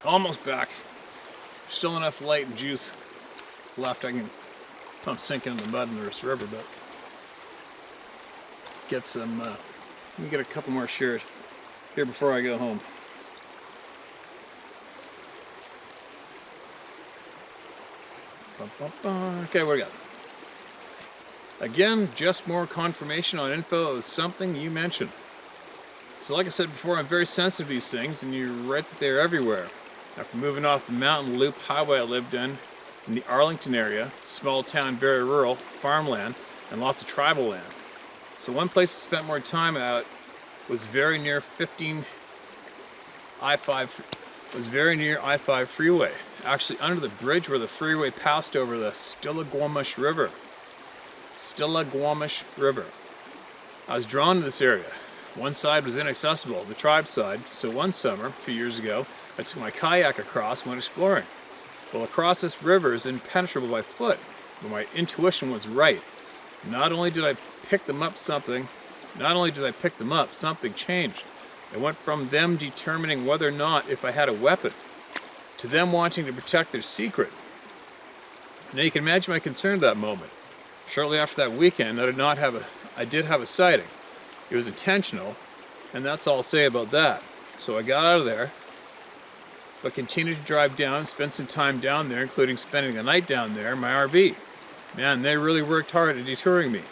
Almost back. Still enough light and juice left. I'm sinking in the mud in this river, but get some. Let me get a couple more shares here before I go home. Okay, what do we got? Again, just more confirmation on info of something you mentioned. So like I said before, I'm very sensitive to these things, and you're right that they're everywhere. After moving off the mountain loop highway I lived in the Arlington area, small town, very rural, farmland, and lots of tribal land. So one place I spent more time at was very near I-5 freeway. Actually under the bridge where the freeway passed over the Stillaguamish River. I was drawn to this area. One side was inaccessible, the tribe side, so one summer, a few years ago, I took my kayak across and went exploring. Well, across this river is impenetrable by foot, but my intuition was right. Not only did I pick them up, something changed. It went from them determining whether or not if I had a weapon, to them wanting to protect their secret. Now you can imagine my concern at that moment. Shortly after that weekend, I did have a sighting. It was intentional, and that's all I'll say about that. So I got out of there, but continued to drive down, spend some time down there, including spending the night down there in my RV. Man, they really worked hard at detouring me.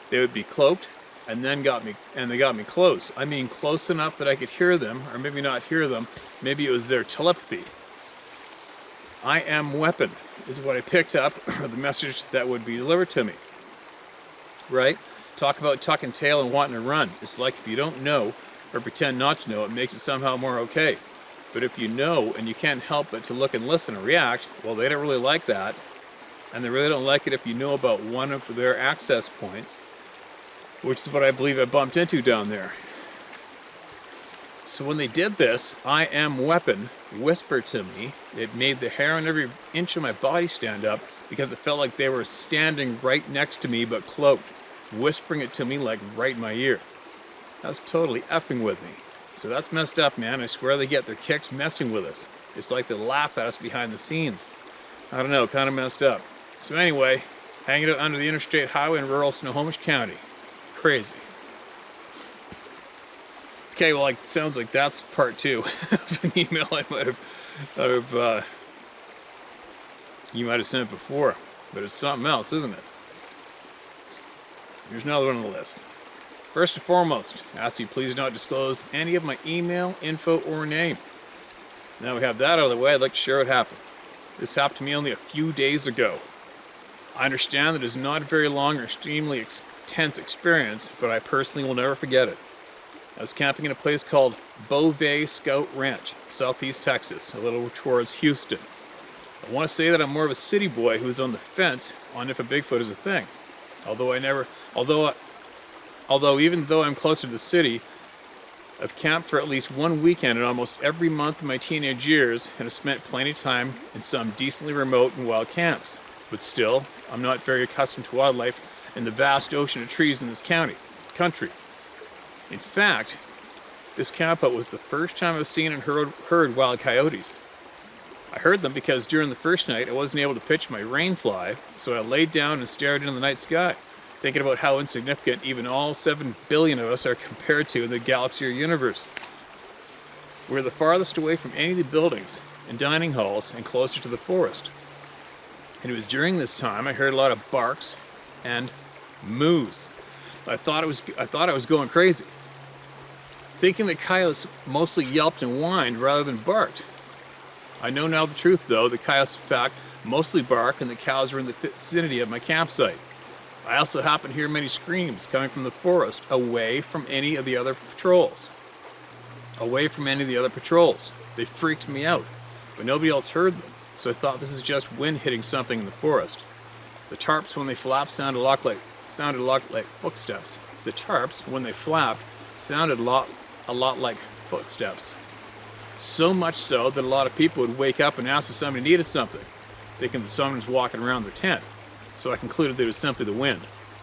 They would be cloaked, and they got me close. I mean, close enough that I could hear them, or maybe not hear them. Maybe it was their telepathy. I am weapon is what I picked up, or the message that would be delivered to me. Right? Talk about tuck and tail and wanting to run. It's like if you don't know, or pretend not to know, it makes it somehow more okay. But if you know, and you can't help but to look and listen and react, well, they don't really like that. And they really don't like it if you know about one of their access points, which is what I believe I bumped into down there. So when they did this, I am weapon whisper to me. It made the hair on every inch of my body stand up because it felt like they were standing right next to me but cloaked, whispering it to me like right in my ear. That's totally effing with me. So that's messed up, man. I swear they get their kicks messing with us. It's like they laugh at us behind the scenes. I don't know, kind of messed up. So anyway, hanging out under the interstate highway in rural Snohomish County. Crazy. Okay, well, it sounds like that's part 2 of an email you might have sent before, but it's something else, isn't it? Here's another one on the list. First and foremost, I ask you please not disclose any of my email, info, or name. Now we have that out of the way, I'd like to share what happened. This happened to me only a few days ago. I understand that it is not a very long or extremely intense experience, but I personally will never forget it. I was camping in a place called Beauvais Scout Ranch, southeast Texas, a little towards Houston. I want to say that I'm more of a city boy who is on the fence on if a Bigfoot is a thing. Although even though I'm closer to the city, I've camped for at least one weekend in almost every month of my teenage years and have spent plenty of time in some decently remote and wild camps. But still, I'm not very accustomed to wildlife and the vast ocean of trees in this country. In fact, this campout was the first time I've seen and heard wild coyotes. I heard them because during the first night I wasn't able to pitch my rainfly, so I laid down and stared into the night sky, thinking about how insignificant even all 7 billion of us are compared to in the galaxy or universe. We're the farthest away from any of the buildings and dining halls and closer to the forest. And it was during this time I heard a lot of barks and moos. I thought I was going crazy, thinking that coyotes mostly yelped and whined rather than barked. I know now the truth, though. The coyotes, in fact, mostly bark, and the cows were in the vicinity of my campsite. I also happened to hear many screams coming from the forest, away from any of the other patrols. They freaked me out, but nobody else heard them, so I thought this is just wind hitting something in the forest. The tarps, when they flapped, sounded a lot like footsteps. The tarps, when they flapped, sounded a lot like footsteps. So much so that a lot of people would wake up and ask if somebody needed something, thinking that someone was walking around their tent. So I concluded that it was simply the wind.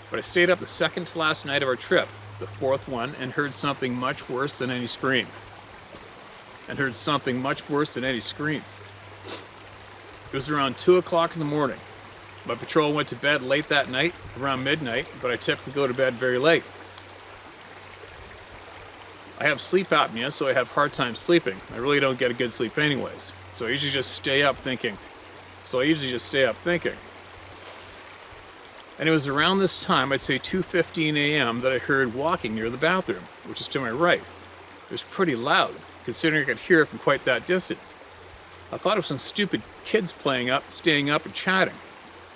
But I stayed up the second to last night of our trip, the fourth one, and heard something much worse than any scream. and heard something much worse than any scream. It was around 2 o'clock in the morning. My patrol went to bed late that night, around midnight, but I typically go to bed very late. I have sleep apnea, so I have a hard time sleeping. I really don't get a good sleep anyways. So I usually just stay up thinking. And it was around this time, I'd say 2:15 a.m., that I heard walking near the bathroom, which is to my right. It was pretty loud, considering I could hear it from quite that distance. I thought of some stupid kids staying up and chatting.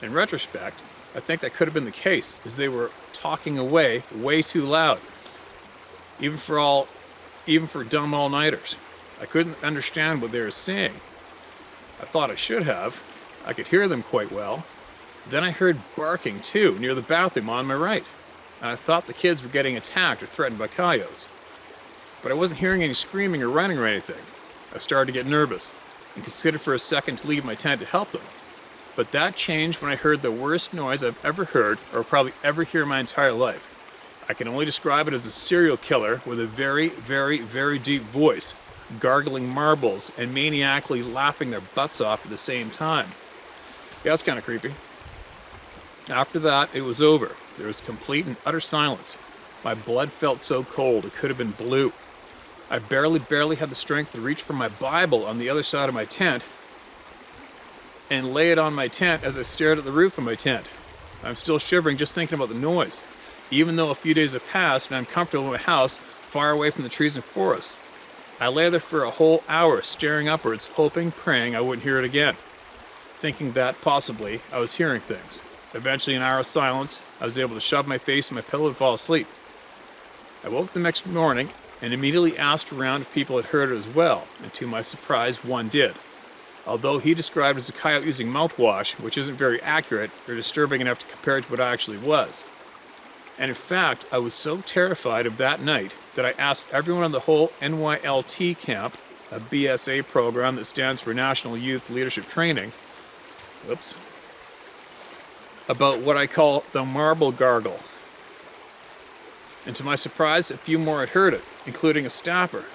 In retrospect, I think that could have been the case, as they were talking away way too loud. Even for dumb all-nighters. I couldn't understand what they were saying. I thought I should have. I could hear them quite well. Then I heard barking too, near the bathroom on my right. And I thought the kids were getting attacked or threatened by coyotes. But I wasn't hearing any screaming or running or anything. I started to get nervous and considered for a second to leave my tent to help them. But that changed when I heard the worst noise I've ever heard or probably ever hear in my entire life. I can only describe it as a serial killer with a very, very, very deep voice, gargling marbles and maniacally laughing their butts off at the same time. Yeah, it's kind of creepy. After that, it was over. There was complete and utter silence. My blood felt so cold it could have been blue. I barely had the strength to reach for my Bible on the other side of my tent and lay it on my tent as I stared at the roof of my tent. I'm still shivering just thinking about the noise, even though a few days have passed and I'm comfortable in my house far away from the trees and forests. I lay there for a whole hour staring upwards, hoping, praying I wouldn't hear it again, thinking that possibly I was hearing things. Eventually, in an hour of silence, I was able to shove my face in my pillow and fall asleep. I woke the next morning and immediately asked around if people had heard it as well, and to my surprise, one did. Although he described it as a coyote using mouthwash, which isn't very accurate or disturbing enough to compare it to what it actually was. And in fact, I was so terrified of that night that I asked everyone in the whole NYLT camp, a BSA program that stands for National Youth Leadership Training, about what I call the marble gargle. And to my surprise, a few more had heard it, including a staffer.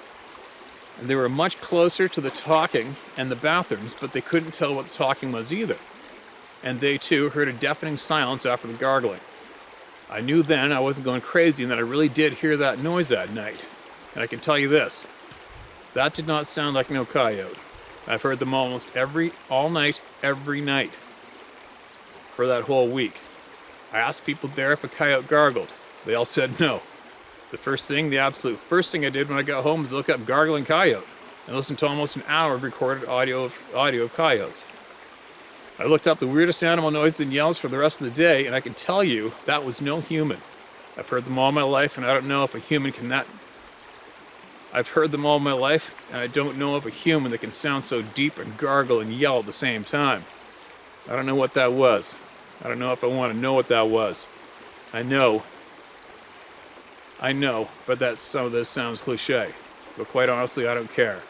And they were much closer to the talking and the bathrooms, but they couldn't tell what the talking was either. And they too heard a deafening silence after the gargling. I knew then I wasn't going crazy and that I really did hear that noise that night. And I can tell you this, that did not sound like no coyote. I've heard them all night, every night, for that whole week. I asked people there if a coyote gargled. They all said no. The absolute first thing I did when I got home was look up gargling coyote and listen to almost an hour of recorded audio of coyotes. I looked up the weirdest animal noises and yells for the rest of the day, and I can tell you that was no human. I've heard them all my life, and I don't know if a human can that. I've heard them all my life, and I don't know of a human that can sound so deep and gargle and yell at the same time. I don't know what that was. I don't know if I want to know what that was. I know, but some of this sounds cliche. But quite honestly, I don't care.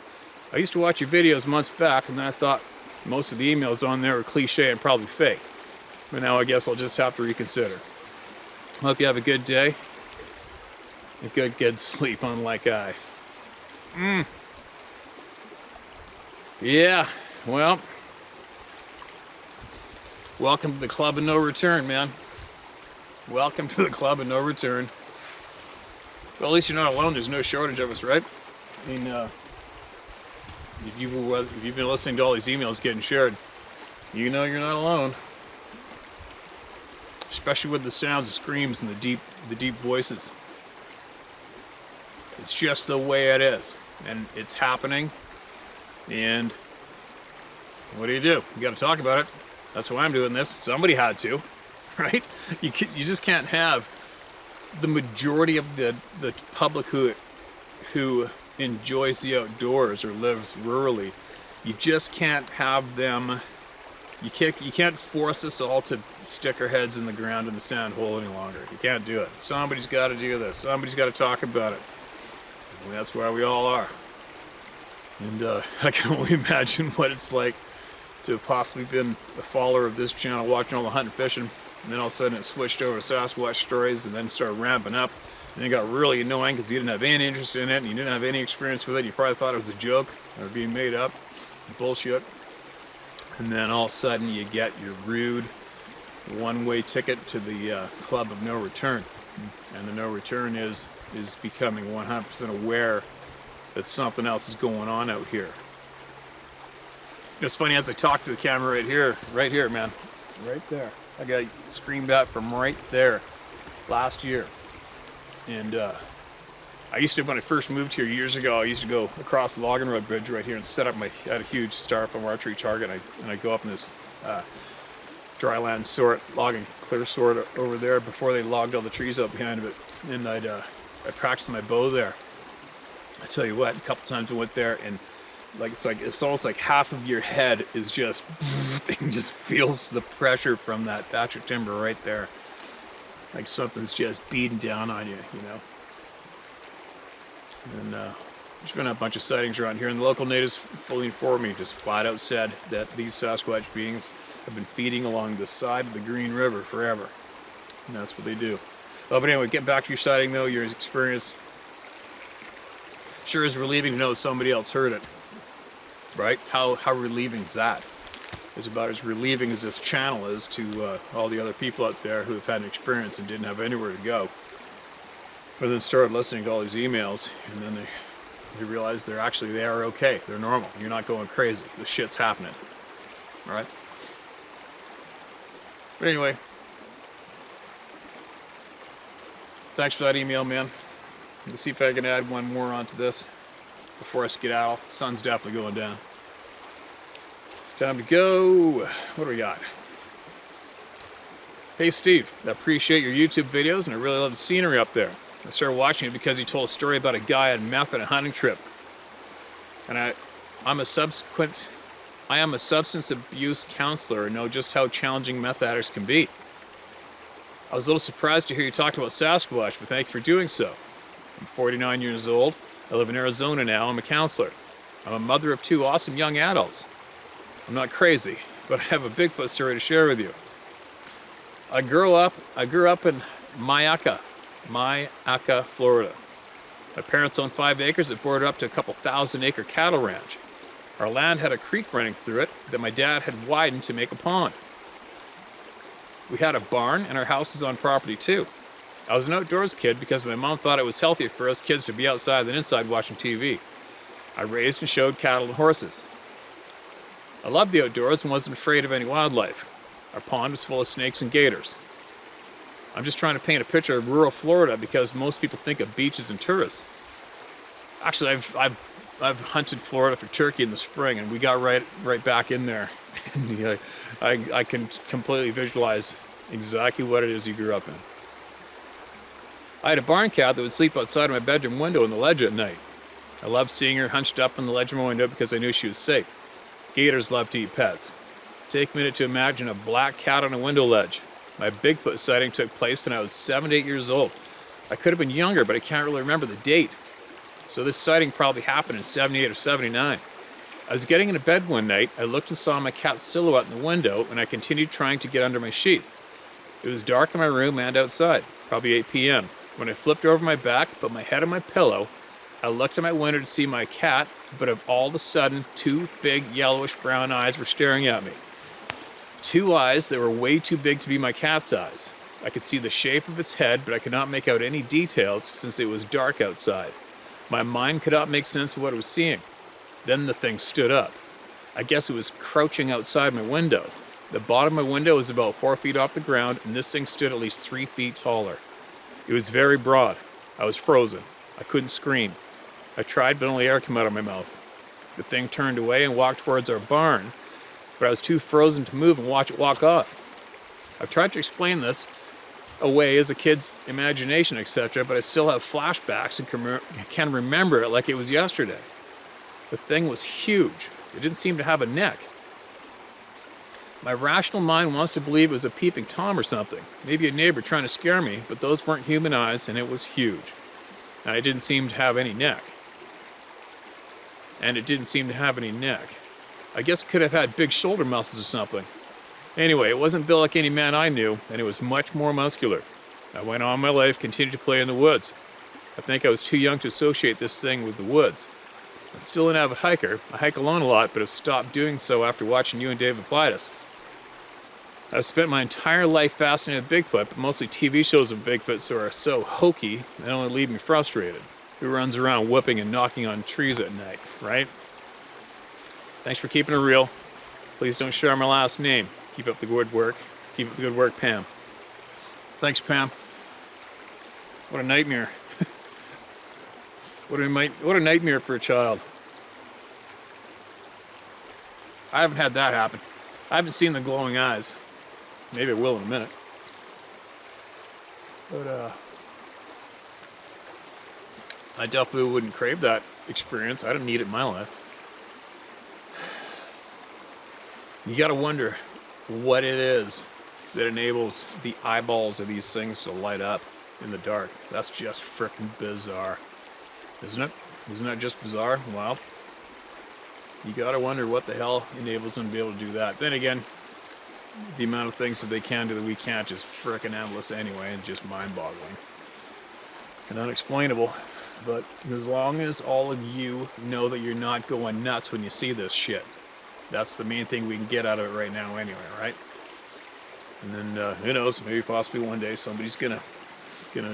I used to watch your videos months back, and then I thought most of the emails on there were cliche and probably fake. But now I guess I'll just have to reconsider. Hope you have a good day. A good sleep, unlike I. Yeah, well, welcome to the club of no return, man. Welcome to the club of no return. Well, at least you're not alone. There's no shortage of us, right? I mean, if you've been listening to all these emails getting shared, you know you're not alone. Especially with the sounds, the screams, and the deep voices. It's just the way it is, and it's happening. And what do? You got to talk about it. That's why I'm doing this. Somebody had to, right? You just can't have the majority of the public who enjoys the outdoors or lives rurally. You just can't have them. You can't force us all to stick our heads in the ground in the sand hole any longer. You can't do it. Somebody's got to do this. Somebody's got to talk about it. And that's where we all are. And I can only imagine what it's like to have possibly been a follower of this channel, watching all the hunting and fishing, and then all of a sudden it switched over to Sasquatch stories and then started ramping up. And it got really annoying because you didn't have any interest in it and you didn't have any experience with it. You probably thought it was a joke or being made up, bullshit. And then all of a sudden you get your rude one-way ticket to the club of no return. And the no return is becoming 100% aware that something else is going on out here. It's funny, as I talk to the camera right here, man. Right there. I got screamed at from right there last year. And I used to, when I first moved here years ago, I used to go across the Logging Road Bridge right here and set up I had a huge Starfam archery target, and I'd go up in this dryland sort, logging clear sort over there before they logged all the trees out behind it. And I'd practice my bow there. I tell you what, a couple times I went there, and it's almost like half of your head is just and just feels the pressure from that patch of timber right there, like something's just beating down on you, you know. And there's been a bunch of sightings around here, and the local natives fully informed me, just flat out said that these Sasquatch beings have been feeding along the side of the Green River forever, and that's what they do. But anyway, get back to your sighting though, your experience. Sure is relieving to know somebody else heard it, right? How relieving is that? It's about as relieving as this channel is to all the other people out there who have had an experience and didn't have anywhere to go. But then started listening to all these emails, and then they realize they are okay. They're normal. You're not going crazy. The shit's happening. All right? But anyway, thanks for that email, man. Let's see if I can add one more onto this before I skedaddle. The sun's definitely going down. It's time to go. What do we got? Hey Steve, I appreciate your YouTube videos and I really love the scenery up there. I started watching it because you told a story about a guy on meth on a hunting trip. And I am a substance abuse counselor and know just how challenging meth addicts can be. I was a little surprised to hear you talk about Sasquatch, but thank you for doing so. I'm 49 years old. I live in Arizona now. I'm a counselor. I'm a mother of 2 awesome young adults. I'm not crazy, but I have a Bigfoot story to share with you. I grew up in Myakka, Florida. My parents owned 5 acres that bordered up to a couple 1,000-acre cattle ranch. Our land had a creek running through it that my dad had widened to make a pond. We had a barn, and our house is on property too. I was an outdoors kid because my mom thought it was healthier for us kids to be outside than inside watching TV. I raised and showed cattle and horses. I loved the outdoors and wasn't afraid of any wildlife. Our pond was full of snakes and gators. I'm just trying to paint a picture of rural Florida because most people think of beaches and tourists. Actually, I've hunted Florida for turkey in the spring, and we got right back in there. And I can completely visualize exactly what it is you grew up in. I had a barn cat that would sleep outside my bedroom window on the ledge at night. I loved seeing her hunched up on the ledge of my window because I knew she was safe. Gators love to eat pets. Take a minute to imagine a black cat on a window ledge. My Bigfoot sighting took place when I was 7 to 8 years old. I could have been younger, but I can't really remember the date. So this sighting probably happened in 78 or 79. I was getting into bed one night, I looked and saw my cat's silhouette in the window, and I continued trying to get under my sheets. It was dark in my room and outside, probably 8 p.m. When I flipped over my back, put my head on my pillow, I looked at my window to see my cat, but all of a sudden, 2 big yellowish-brown eyes were staring at me. 2 eyes that were way too big to be my cat's eyes. I could see the shape of its head, but I could not make out any details since it was dark outside. My mind could not make sense of what it was seeing. Then the thing stood up. I guess it was crouching outside my window. The bottom of my window was about 4 feet off the ground, and this thing stood at least 3 feet taller. It was very broad. I was frozen. I couldn't scream. I tried, but only air came out of my mouth. The thing turned away and walked towards our barn, but I was too frozen to move and watch it walk off. I've tried to explain this away as a kid's imagination, etc., but I still have flashbacks and can remember it like it was yesterday. The thing was huge. It didn't seem to have a neck. My rational mind wants to believe it was a peeping Tom or something, maybe a neighbor trying to scare me, but those weren't human eyes and it was huge. And it didn't seem to have any neck. I guess it could have had big shoulder muscles or something. Anyway, it wasn't built like any man I knew, and it was much more muscular. I went on my life, continued to play in the woods. I think I was too young to associate this thing with the woods. I'm still an avid hiker. I hike alone a lot, but have stopped doing so after watching you and David Plitus. I've spent my entire life fascinated with Bigfoot, but mostly TV shows of Bigfoot are so hokey, they only leave me frustrated. Who runs around whooping and knocking on trees at night, right? Thanks for keeping it real. Please don't share my last name. Keep up the good work. Keep up the good work, Pam. Thanks, Pam. What a nightmare. What a nightmare for a child. I haven't had that happen. I haven't seen the glowing eyes. Maybe I will in a minute. But, I definitely wouldn't crave that experience. I don't need it in my life. You gotta wonder what it is that enables the eyeballs of these things to light up in the dark. That's just frickin' bizarre. Isn't it? Isn't that just bizarre and wild? You gotta wonder what the hell enables them to be able to do that. Then again, the amount of things that they can do that we can't is frickin' endless anyway, and just mind-boggling and unexplainable. But as long as all of you know that you're not going nuts when you see this shit, that's the main thing we can get out of it right now anyway, right? And then, who knows, maybe possibly one day somebody's gonna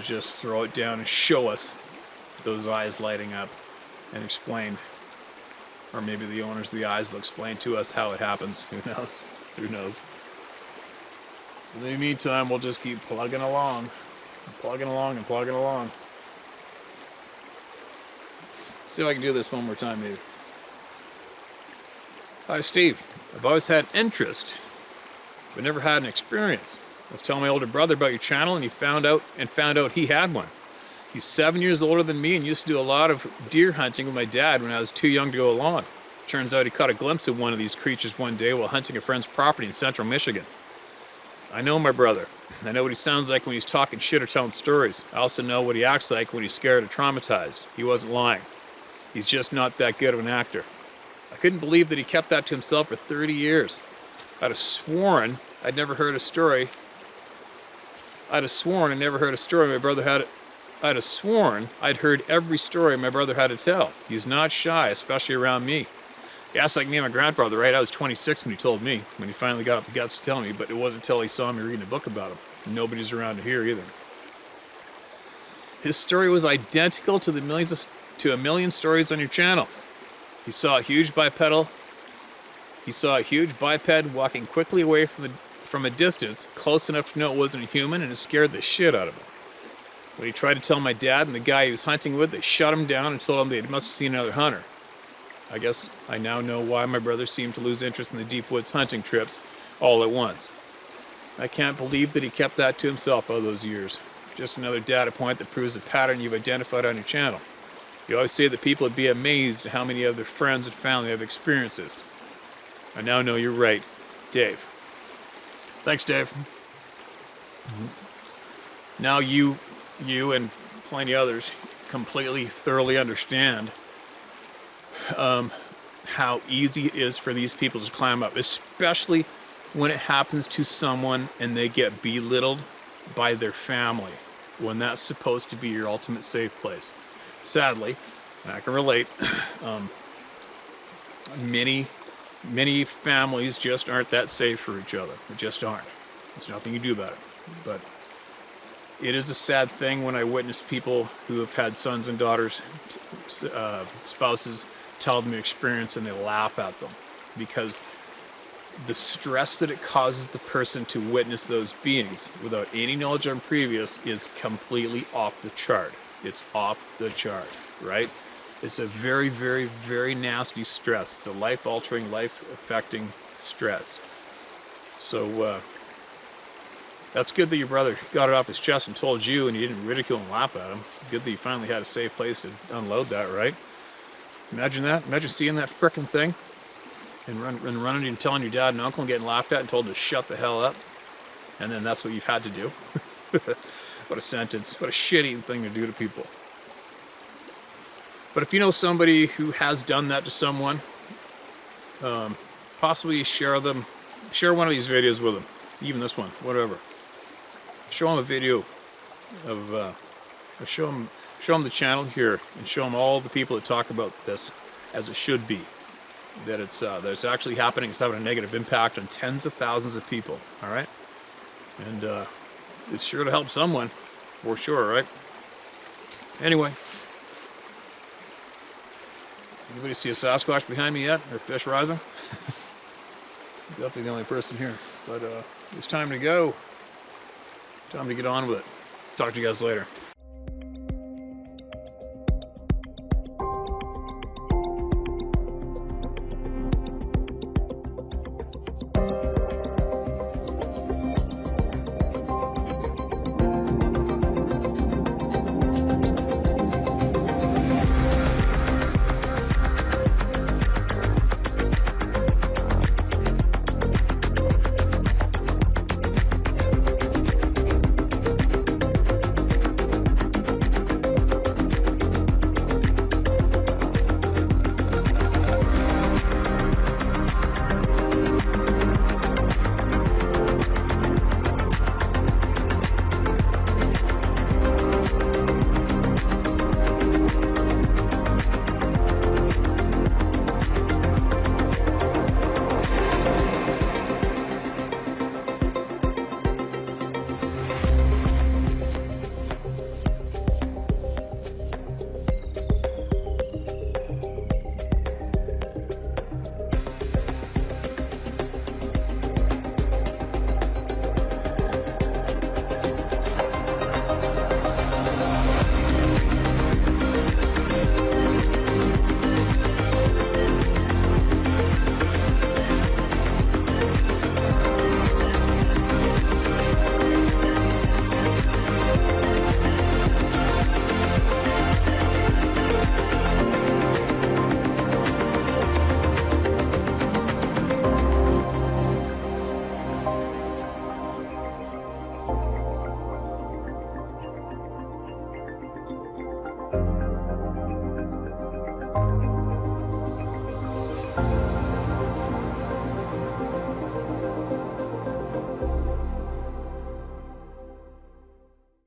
just throw it down and show us those eyes lighting up and explain. Or maybe the owners of the eyes will explain to us how it happens. Who knows? Who knows? In the meantime, we'll just keep plugging along. Plugging along and plugging along. See if I can do this one more time, maybe. Hi, Steve. I've always had interest, but never had an experience. I was telling my older brother about your channel, and he found out he had one. He's 7 years older than me and used to do a lot of deer hunting with my dad when I was too young to go along. Turns out he caught a glimpse of one of these creatures one day while hunting a friend's property in central Michigan. I know my brother. I know what he sounds like when he's talking shit or telling stories. I also know what he acts like when he's scared or traumatized. He wasn't lying. He's just not that good of an actor. I couldn't believe that he kept that to himself for 30 years. I'd have sworn I'd never heard a story. I'd have sworn I never heard a story my brother had. I'd have sworn I'd heard every story my brother had to tell. He's not shy, especially around me. He acts like me and my grandfather, right? I was 26 when he told me, when he finally got up the guts to tell me, but it wasn't until he saw me reading a book about him. Nobody's around to hear either. His story was identical to a million stories on your channel. He saw a huge biped walking quickly away from a distance, close enough to know it wasn't a human, and it scared the shit out of him. When he tried to tell my dad and the guy he was hunting with, they shut him down and told him they must have seen another hunter. I guess I now know why my brother seemed to lose interest in the deep woods hunting trips all at once. I can't believe that he kept that to himself all those years. Just another data point that proves the pattern you've identified on your channel. You always say that people would be amazed at how many of their friends and family have experienced this. I now know you're right. Dave. Thanks, Dave. Now you and plenty others completely, thoroughly understand how easy it is for these people to climb up, especially when it happens to someone and they get belittled by their family, when that's supposed to be your ultimate safe place. Sadly, and I can relate, many families just aren't that safe for each other. They just aren't. There's nothing you do about it. But it is a sad thing when I witness people who have had sons and daughters, spouses, tell them their experience and they laugh at them, because the stress that it causes the person to witness those beings without any knowledge on previous is completely off the chart. It's off the chart, right? It's a very, very, very nasty stress. It's a life-altering, life-affecting stress. So that's good that your brother got it off his chest and told you, and you didn't ridicule and laugh at him. It's good that you finally had a safe place to unload that, right? Imagine that. Imagine seeing that frickin' thing and running and telling your dad and uncle and getting laughed at and told to shut the hell up. And then that's what you've had to do. What a sentence. What a shitty thing to do to people. But if you know somebody who has done that to someone, possibly share one of these videos with them. Even this one, whatever. Show them a video of, show show them the channel here and show them all the people that talk about this as it should be. That it's actually happening. It's having a negative impact on tens of thousands of people. All right, and it's sure to help someone, for sure, right? Anyway, anybody see a Sasquatch behind me yet, or fish rising? Definitely the only person here. But it's time to go. Time to get on with it. Talk to you guys later.